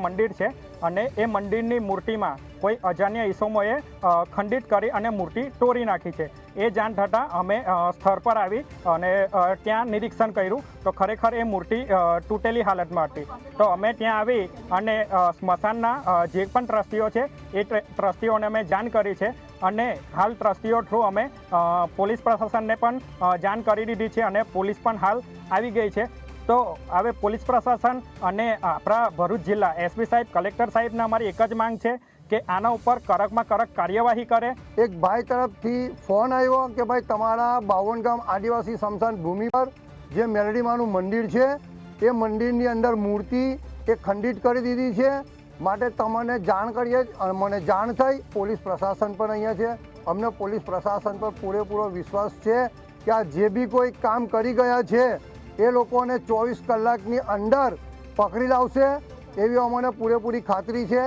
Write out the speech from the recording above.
મંદિર છે અને એ મંદિરની મૂર્તિમાં કોઈ અજાણ્યા ઈસમોએ ખંડિત કરી અને મૂર્તિ તોડી નાખી છે। એ જાણ થતાં અમે સ્થળ પર આવી અને ત્યાં નિરીક્ષણ કર્યું તો ખરેખર એ મૂર્તિ તૂટેલી હાલતમાં હતી। તો અમે ત્યાં આવી અને સ્મશાનના જે પણ ટ્રસ્ટીઓ છે એ ટ્રસ્ટીઓને અમે જાણ કરી છે અને હાલ ટ્રસ્ટીઓ થ્રુ અમે પોલીસ પ્રશાસનને પણ જાણ કરી દીધી છે અને પોલીસ પણ હાલ આવી ગઈ છે। તો હવે પોલીસ પ્રશાસન અને આપણા ભરૂચ જિલ્લા એસપી સાહેબ, કલેક્ટર સાહેબને અમારી એક જ માંગ છે કે આના ઉપર કડકમાં કડક કાર્યવાહી કરે। એક ભાઈ તરફથી ફોન આવ્યો કે ભાઈ તમારા બાવનગામ આદિવાસી સ્મશાન ભૂમિ પર જે મેલડીમાનું મંદિર છે એ મંદિરની અંદર મૂર્તિ એ ખંડિત કરી દીધી છે, માટે તમને જાણ કરીએ। અને મને જાણ થઈ, પોલીસ પ્રશાસન પણ અહીંયા છે। અમને પોલીસ પ્રશાસન પર પૂરેપૂરો વિશ્વાસ છે કે આ જે બી કોઈ કામ કરી ગયા છે એ લોકોને 24 કલાકની અંદર પકડી લાવશે એવી અમને પૂરેપૂરી ખાતરી છે।